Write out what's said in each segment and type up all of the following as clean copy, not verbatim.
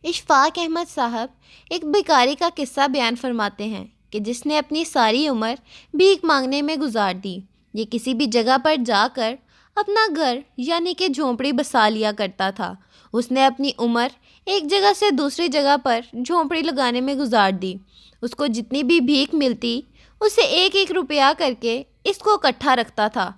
اشفاق احمد صاحب ایک بھکاری کا قصہ بیان فرماتے ہیں کہ جس نے اپنی ساری عمر بھیک مانگنے میں گزار دی۔ یہ کسی بھی جگہ پر جا کر اپنا گھر یعنی کہ جھونپڑی بسا لیا کرتا تھا۔ اس نے اپنی عمر ایک جگہ سے دوسری جگہ پر جھونپڑی لگانے میں گزار دی۔ اس کو جتنی بھی بھیک ملتی اسے ایک ایک روپیہ کر کے اس کو اکٹھا رکھتا تھا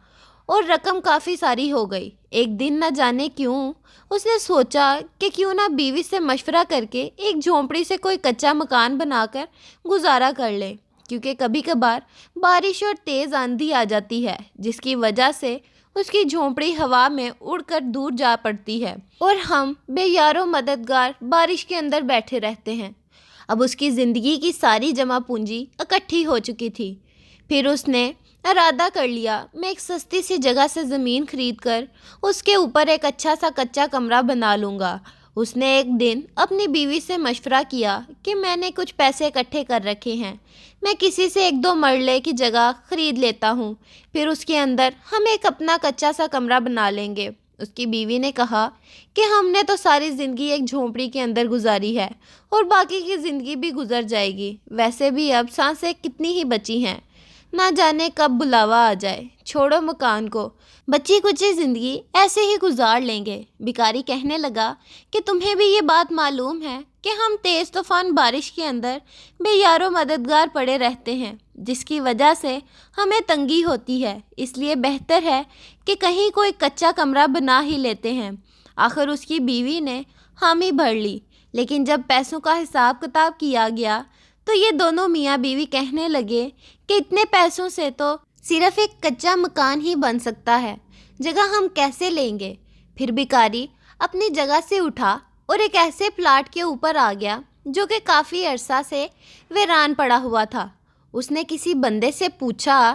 اور رقم کافی ساری ہو گئی۔ ایک دن نہ جانے کیوں اس نے سوچا کہ کیوں نہ بیوی سے مشورہ کر کے ایک جھونپڑی سے کوئی کچا مکان بنا کر گزارا کر لے، کیونکہ کبھی کبھار بارش اور تیز آندھی آ جاتی ہے جس کی وجہ سے اس کی جھونپڑی ہوا میں اڑ کر دور جا پڑتی ہے اور ہم بے یار و مددگار بارش کے اندر بیٹھے رہتے ہیں۔ اب اس کی زندگی کی ساری جمع پونجی اکٹھی ہو چکی تھی۔ پھر اس نے ارادہ کر لیا، میں ایک سستی سی جگہ سے زمین خرید کر اس کے اوپر ایک اچھا سا کچا کمرہ بنا لوں گا۔ اس نے ایک دن اپنی بیوی سے مشورہ کیا کہ میں نے کچھ پیسے اکٹھے کر رکھے ہیں، میں کسی سے ایک دو مرلے کی جگہ خرید لیتا ہوں، پھر اس کے اندر ہم ایک اپنا کچا سا کمرہ بنا لیں گے۔ اس کی بیوی نے کہا کہ ہم نے تو ساری زندگی ایک جھونپڑی کے اندر گزاری ہے اور باقی کی زندگی بھی گزر جائے گی، ویسے بھی اب سانسیں کتنی ہی بچی ہیں، نہ جانے کب بلاوا آ جائے، چھوڑو مکان کو، بچی کچی زندگی ایسے ہی گزار لیں گے۔ بھکاری کہنے لگا کہ تمہیں بھی یہ بات معلوم ہے کہ ہم تیز طوفان بارش کے اندر بے یار و مددگار پڑے رہتے ہیں، جس کی وجہ سے ہمیں تنگی ہوتی ہے، اس لیے بہتر ہے کہ کہیں کوئی کچا کمرہ بنا ہی لیتے ہیں۔ آخر اس کی بیوی نے حامی بھر لی، لیکن جب پیسوں کا حساب کتاب کیا گیا تو یہ دونوں میاں بیوی کہنے لگے کہ اتنے پیسوں سے تو صرف ایک کچا مکان ہی بن سکتا ہے، جگہ ہم کیسے لیں گے؟ پھر بھکاری اپنی جگہ سے اٹھا اور ایک ایسے پلاٹ کے اوپر آ گیا جو کہ کافی عرصہ سے ویران پڑا ہوا تھا۔ اس نے کسی بندے سے پوچھا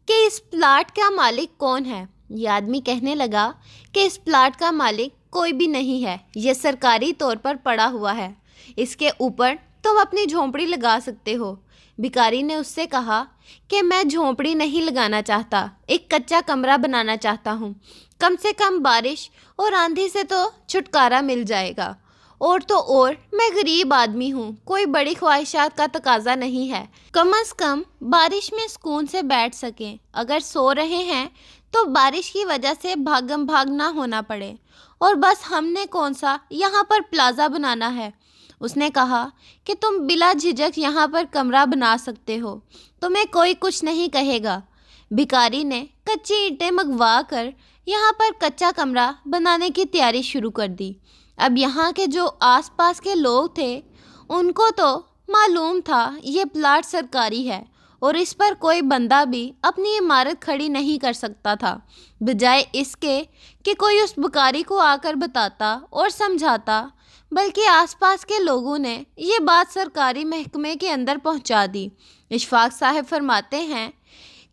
کہ اس پلاٹ کا مالک کون ہے؟ یہ آدمی کہنے لگا کہ اس پلاٹ کا مالک کوئی بھی نہیں ہے، یہ سرکاری طور پر پڑا ہوا ہے، اس کے اوپر تم اپنی جھونپڑی لگا سکتے ہو۔ بھکاری نے اس سے کہا کہ میں جھونپڑی نہیں لگانا چاہتا، ایک کچا کمرہ بنانا چاہتا ہوں، کم سے کم بارش اور آندھی سے تو چھٹکارا مل جائے گا، اور تو اور میں غریب آدمی ہوں، کوئی بڑی خواہشات کا تقاضا نہیں ہے، کم از کم بارش میں سکون سے بیٹھ سکیں، اگر سو رہے ہیں تو بارش کی وجہ سے بھاگم بھاگ نہ ہونا پڑے، اور بس ہم نے کون سا یہاں پر پلازا بنانا ہے۔ اس نے کہا کہ تم بلا جھجک یہاں پر کمرہ بنا سکتے ہو، تمہیں کوئی کچھ نہیں کہے گا۔ بھکاری نے کچی اینٹیں منگوا کر یہاں پر کچا کمرہ بنانے کی تیاری شروع کر دی۔ اب یہاں کے جو آس پاس کے لوگ تھے ان کو تو معلوم تھا یہ پلاٹ سرکاری ہے اور اس پر کوئی بندہ بھی اپنی عمارت کھڑی نہیں کر سکتا تھا، بجائے اس کے کہ کوئی اس بھکاری کو آ کر بتاتا اور سمجھاتا، بلکہ آس پاس کے لوگوں نے یہ بات سرکاری محکمے کے اندر پہنچا دی۔ اشفاق صاحب فرماتے ہیں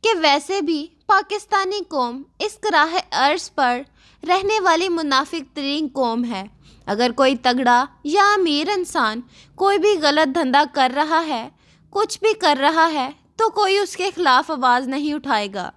کہ ویسے بھی پاکستانی قوم اس کراہ ارض پر رہنے والی منافق ترین قوم ہے۔ اگر کوئی تگڑا یا امیر انسان کوئی بھی غلط دھندا کر رہا ہے، کچھ بھی کر رہا ہے، تو کوئی اس کے خلاف آواز نہیں اٹھائے گا،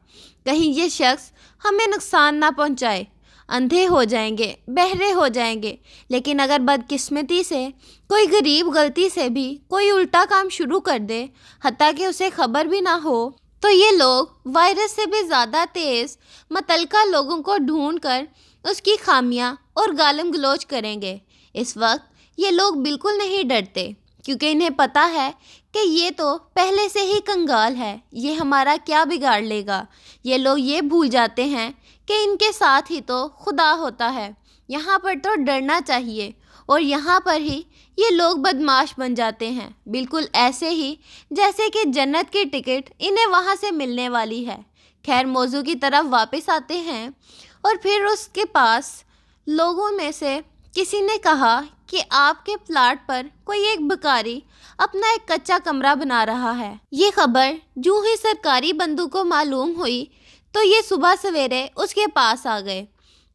کہیں یہ شخص ہمیں نقصان نہ پہنچائے۔ اندھے ہو جائیں گے، بہرے ہو جائیں گے، لیکن اگر بدقسمتی سے کوئی غریب غلطی سے بھی کوئی الٹا کام شروع کر دے، حتیٰ کہ اسے خبر بھی نہ ہو، تو یہ لوگ وائرس سے بھی زیادہ تیز متعلقہ لوگوں کو ڈھونڈ کر اس کی خامیاں اور گالم گلوچ کریں گے۔ اس وقت یہ لوگ بالکل نہیں ڈرتے، کیونکہ انہیں پتہ ہے کہ یہ تو پہلے سے ہی کنگال ہے، یہ ہمارا کیا بگاڑ لے گا۔ یہ لوگ یہ بھول جاتے ہیں کہ ان کے ساتھ ہی تو خدا ہوتا ہے، یہاں پر تو ڈرنا چاہیے، اور یہاں پر ہی یہ لوگ بدمعاش بن جاتے ہیں، بالکل ایسے ہی جیسے کہ جنت کی ٹکٹ انہیں وہاں سے ملنے والی ہے۔ خیر، موضوع کی طرف واپس آتے ہیں، اور پھر اس کے پاس لوگوں میں سے کسی نے کہا کہ آپ کے پلاٹ پر کوئی ایک بھکاری اپنا ایک کچا کمرہ بنا رہا ہے۔ یہ خبر جو ہی سرکاری بندوں کو معلوم ہوئی تو یہ صبح سویرے اس کے پاس آ گئے۔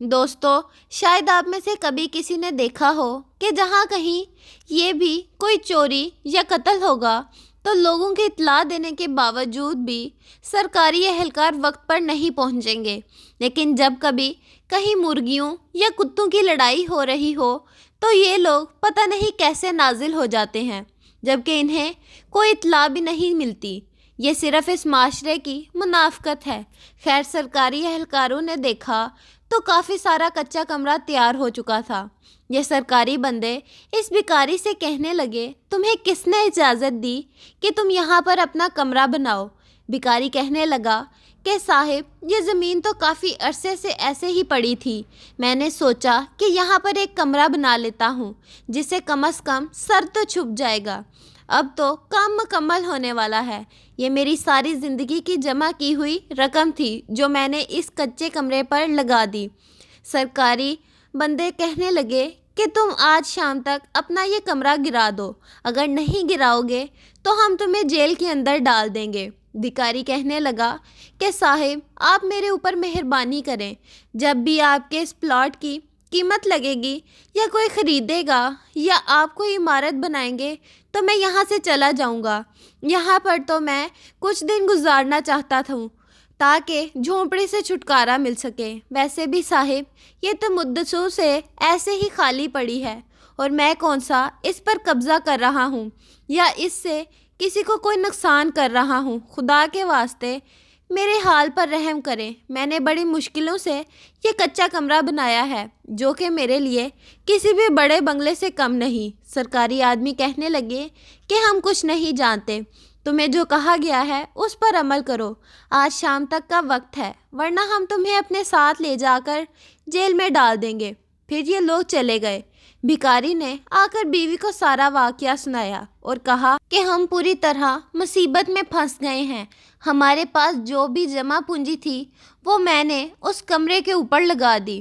دوستو، شاید آپ میں سے کبھی کسی نے دیکھا ہو کہ جہاں کہیں یہ بھی کوئی چوری یا قتل ہوگا تو لوگوں کی اطلاع دینے کے باوجود بھی سرکاری اہلکار وقت پر نہیں پہنچیں گے، لیکن جب کبھی کہیں مرغیوں یا کتوں کی لڑائی ہو رہی ہو تو یہ لوگ پتہ نہیں کیسے نازل ہو جاتے ہیں جبکہ انہیں کوئی اطلاع بھی نہیں ملتی۔ یہ صرف اس معاشرے کی منافقت ہے۔ خیر سرکاری اہلکاروں نے دیکھا تو کافی سارا کچا کمرہ تیار ہو چکا تھا۔ یہ سرکاری بندے اس بھکاری سے کہنے لگے، تمہیں کس نے اجازت دی کہ تم یہاں پر اپنا کمرہ بناؤ؟ بھکاری کہنے لگا کہ صاحب یہ زمین تو کافی عرصے سے ایسے ہی پڑی تھی، میں نے سوچا کہ یہاں پر ایک کمرہ بنا لیتا ہوں جس سے کم از کم سر تو چھپ جائے گا۔ اب تو کام مکمل ہونے والا ہے۔ یہ میری ساری زندگی کی جمع کی ہوئی رقم تھی جو میں نے اس کچے کمرے پر لگا دی۔ سرکاری بندے کہنے لگے کہ تم آج شام تک اپنا یہ کمرہ گرا دو، اگر نہیں گراؤ گے تو ہم تمہیں جیل کے اندر ڈال دیں گے۔ بھکاری کہنے لگا کہ صاحب آپ میرے اوپر مہربانی کریں، جب بھی آپ کے اس پلاٹ کی قیمت لگے گی یا کوئی خریدے گا یا آپ کوئی عمارت بنائیں گے تو میں یہاں سے چلا جاؤں گا۔ یہاں پر تو میں کچھ دن گزارنا چاہتا تھا تاکہ جھونپڑی سے چھٹکارا مل سکے۔ ویسے بھی صاحب یہ تو مدتوں سے ایسے ہی خالی پڑی ہے اور میں کون سا اس پر قبضہ کر رہا ہوں یا اس سے کسی کو کوئی نقصان کر رہا ہوں۔ خدا کے واسطے میرے حال پر رحم کریں۔ میں نے بڑی مشکلوں سے یہ کچا کمرہ بنایا ہے جو کہ میرے لیے کسی بھی بڑے بنگلے سے کم نہیں۔ سرکاری آدمی کہنے لگے کہ ہم کچھ نہیں جانتے، تمہیں جو کہا گیا ہے اس پر عمل کرو۔ آج شام تک کا وقت ہے ورنہ ہم تمہیں اپنے ساتھ لے جا کر جیل میں ڈال دیں گے۔ پھر یہ لوگ چلے گئے۔ بھکاری نے آ کر بیوی کو سارا واقعہ سنایا اور کہا کہ ہم پوری طرح مصیبت میں پھنس گئے ہیں۔ ہمارے پاس جو بھی جمع پونجی تھی وہ میں نے اس کمرے کے اوپر لگا دی۔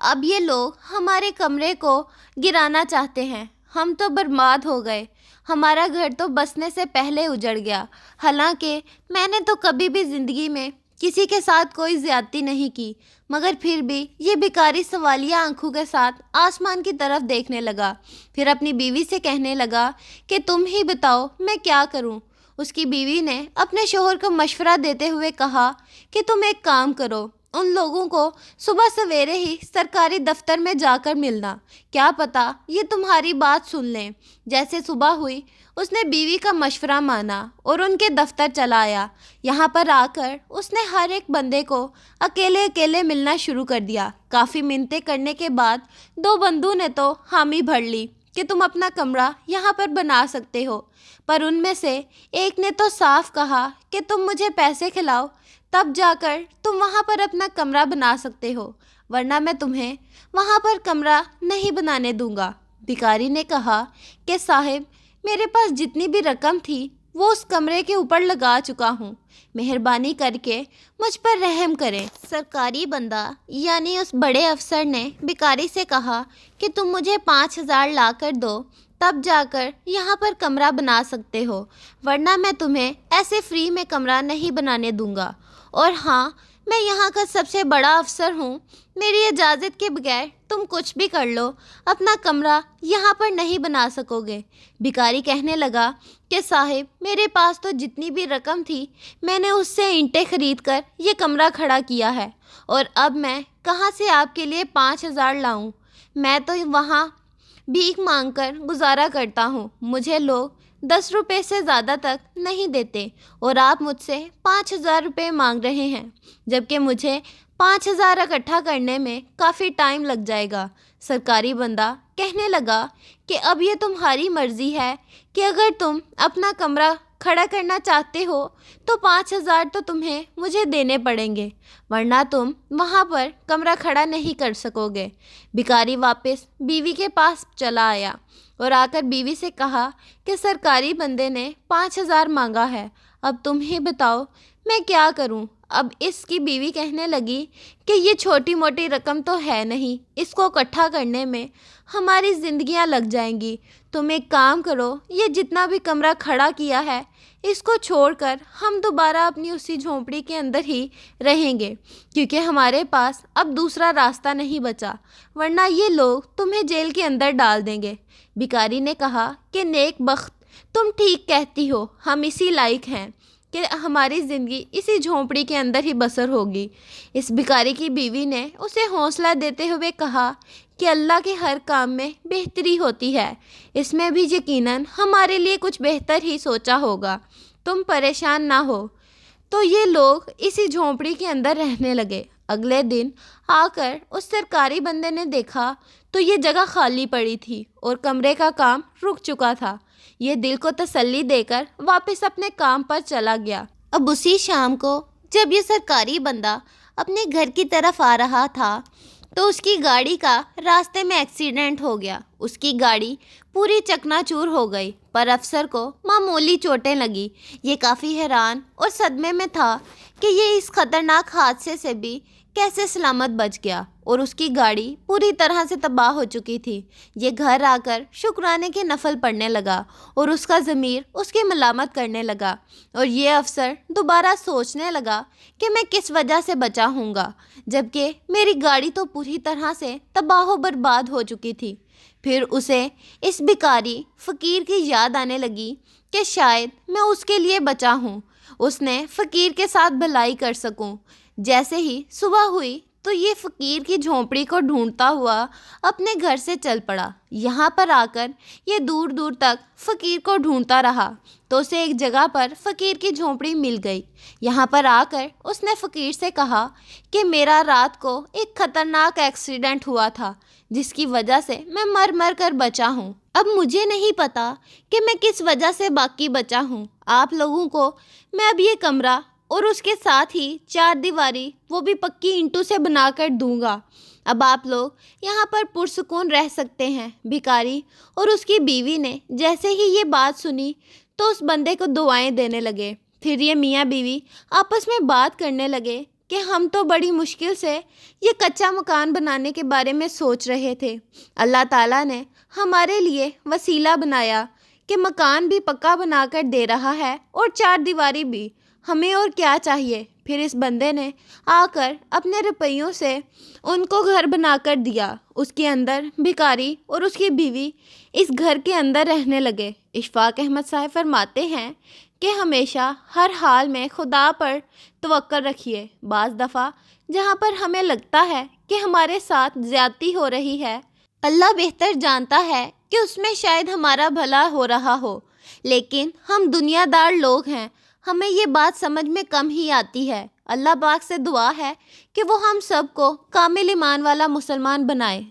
اب یہ لوگ ہمارے کمرے کو گرانا چاہتے ہیں۔ ہم تو برباد ہو گئے، ہمارا گھر تو بسنے سے پہلے اجڑ گیا۔ حالانکہ میں نے تو کبھی بھی زندگی میں کسی کے ساتھ کوئی زیادتی نہیں کی، مگر پھر بھی یہ بھکاری سوالیہ آنکھوں کے ساتھ آسمان کی طرف دیکھنے لگا۔ پھر اپنی بیوی سے کہنے لگا کہ تم ہی بتاؤ میں کیا کروں۔ اس کی بیوی نے اپنے شوہر کو مشورہ دیتے ہوئے کہا کہ تم ایک کام کرو، ان لوگوں کو صبح سویرے ہی سرکاری دفتر میں جا کر ملنا، کیا پتہ یہ تمہاری بات سن لیں۔ جیسے صبح ہوئی اس نے بیوی کا مشورہ مانا اور ان کے دفتر چلا آیا۔ یہاں پر آ کر اس نے ہر ایک بندے کو اکیلے اکیلے ملنا شروع کر دیا۔ کافی منتیں کرنے کے بعد دو بندوں نے تو حامی بھر لی کہ تم اپنا کمرہ یہاں پر بنا سکتے ہو، پر ان میں سے ایک نے تو صاف کہا کہ تم مجھے پیسے کھلاؤ تب جا کر تم وہاں پر اپنا کمرہ بنا سکتے ہو، ورنہ میں تمہیں وہاں پر کمرہ نہیں بنانے دوں گا۔ بھکاری نے کہا کہ صاحب میرے پاس جتنی بھی رقم تھی وہ اس کمرے کے اوپر لگا چکا ہوں، مہربانی کر کے مجھ پر رحم کریں۔ سرکاری بندہ یعنی اس بڑے افسر نے بھکاری سے کہا کہ تم مجھے 5,000 لا کر دو تب جا کر یہاں پر کمرہ بنا سکتے ہو، ورنہ میں تمہیں ایسے فری میں کمرہ نہیں بنانے دوں گا۔ اور ہاں، میں یہاں کا سب سے بڑا افسر ہوں، میری اجازت کے بغیر تم کچھ بھی کر لو، اپنا کمرہ یہاں پر نہیں بنا سکو گے۔ بھکاری کہنے لگا کہ صاحب میرے پاس تو جتنی بھی رقم تھی میں نے اس سے اینٹیں خرید کر یہ کمرہ کھڑا کیا ہے، اور اب میں کہاں سے آپ کے لیے 5,000 لاؤں؟ میں تو وہاں بھیک مانگ کر گزارا کرتا ہوں، مجھے لوگ 10 روپے سے زیادہ تک نہیں دیتے اور آپ مجھ سے 5,000 روپے مانگ رہے ہیں، جبکہ مجھے 5,000 اکٹھا کرنے میں کافی ٹائم لگ جائے گا۔ سرکاری بندہ کہنے لگا کہ اب یہ تمہاری مرضی ہے کہ اگر تم اپنا کمرہ کھڑا کرنا چاہتے ہو تو 5,000 تو تمہیں مجھے دینے پڑیں گے، ورنہ تم وہاں پر کمرہ کھڑا نہیں کر سکو گے۔ بھکاری واپس بیوی کے پاس چلا آیا اور آ کر بیوی سے کہا کہ سرکاری بندے نے 5,000 مانگا ہے، اب تم ہی بتاؤ میں کیا کروں۔ اب اس کی بیوی کہنے لگی کہ یہ چھوٹی موٹی رقم تو ہے نہیں، اس کو اکٹھا کرنے میں ہماری زندگیاں لگ جائیں گی، تم ایک کام کرو، یہ جتنا بھی کمرہ کھڑا کیا ہے اس کو چھوڑ کر ہم دوبارہ اپنی اسی جھونپڑی کے اندر ہی رہیں گے، کیونکہ ہمارے پاس اب دوسرا راستہ نہیں بچا، ورنہ یہ لوگ تمہیں جیل کے اندر ڈال دیں گے۔ بھکاری نے کہا کہ نیک بخت، تم ٹھیک کہتی ہو، ہم اسی لائق ہیں کہ ہماری زندگی اسی جھونپڑی کے اندر ہی بسر ہوگی۔ اس بھکاری کی بیوی نے اسے حوصلہ دیتے ہوئے کہا کہ اللہ کے ہر کام میں بہتری ہوتی ہے، اس میں بھی یقیناً ہمارے لیے کچھ بہتر ہی سوچا ہوگا، تم پریشان نہ ہو۔ تو یہ لوگ اسی جھونپڑی کے اندر رہنے لگے۔ اگلے دن آ کر اس سرکاری بندے نے دیکھا تو یہ جگہ خالی پڑی تھی اور کمرے کا کام رک چکا تھا۔ یہ دل کو تسلی دے کر واپس اپنے کام پر چلا گیا۔ اب اسی شام کو جب یہ سرکاری بندہ اپنے گھر کی طرف آ رہا تھا تو اس کی گاڑی کا راستے میں ایکسیڈنٹ ہو گیا۔ اس کی گاڑی پوری چکنا چور ہو گئی، پر افسر کو معمولی چوٹیں لگی۔ یہ کافی حیران اور صدمے میں تھا کہ یہ اس خطرناک حادثے سے بھی کیسے سلامت بچ گیا، اور اس کی گاڑی پوری طرح سے تباہ ہو چکی تھی۔ یہ گھر آ کر شکرانے کے نفل پڑھنے لگا اور اس کا ضمیر اس کی ملامت کرنے لگا، اور یہ افسر دوبارہ سوچنے لگا کہ میں کس وجہ سے بچا ہوں گا، جبکہ میری گاڑی تو پوری طرح سے تباہ و برباد ہو چکی تھی۔ پھر اسے اس بھکاری فقیر کی یاد آنے لگی کہ شاید میں اس کے لیے بچا ہوں، اس نے فقیر کے ساتھ بھلائی کر سکوں۔ جیسے ہی صبح ہوئی تو یہ فقیر کی جھونپڑی کو ڈھونڈتا ہوا اپنے گھر سے چل پڑا۔ یہاں پر آ کر یہ دور دور تک فقیر کو ڈھونڈتا رہا تو اسے ایک جگہ پر فقیر کی جھونپڑی مل گئی۔ یہاں پر آ کر اس نے فقیر سے کہا کہ میرا رات کو ایک خطرناک ایکسیڈنٹ ہوا تھا جس کی وجہ سے میں مر مر کر بچا ہوں۔ اب مجھے نہیں پتا کہ میں کس وجہ سے باقی بچا ہوں۔ آپ لوگوں کو میں اب یہ کمرہ اور اس کے ساتھ ہی 4 دیواری وہ بھی پکی اینٹوں سے بنا کر دوں گا۔ اب آپ لوگ یہاں پر پرسکون رہ سکتے ہیں۔ بھکاری اور اس کی بیوی نے جیسے ہی یہ بات سنی تو اس بندے کو دعائیں دینے لگے۔ پھر یہ میاں بیوی آپس میں بات کرنے لگے کہ ہم تو بڑی مشکل سے یہ کچا مکان بنانے کے بارے میں سوچ رہے تھے، اللہ تعالیٰ نے ہمارے لیے وسیلہ بنایا کہ مکان بھی پکا بنا کر دے رہا ہے اور 4 دیواری بھی، ہمیں اور کیا چاہیے۔ پھر اس بندے نے آ کر اپنے روپیوں سے ان کو گھر بنا کر دیا۔ اس کے اندر بھکاری اور اس کی بیوی اس گھر کے اندر رہنے لگے۔ اشفاق احمد صاحب فرماتے ہیں کہ ہمیشہ ہر حال میں خدا پر توکل رکھیے۔ بعض دفعہ جہاں پر ہمیں لگتا ہے کہ ہمارے ساتھ زیادتی ہو رہی ہے، اللہ بہتر جانتا ہے کہ اس میں شاید ہمارا بھلا ہو رہا ہو، لیکن ہم دنیا دار لوگ ہیں، ہمیں یہ بات سمجھ میں کم ہی آتی ہے۔ اللہ پاک سے دعا ہے کہ وہ ہم سب کو کامل ایمان والا مسلمان بنائے۔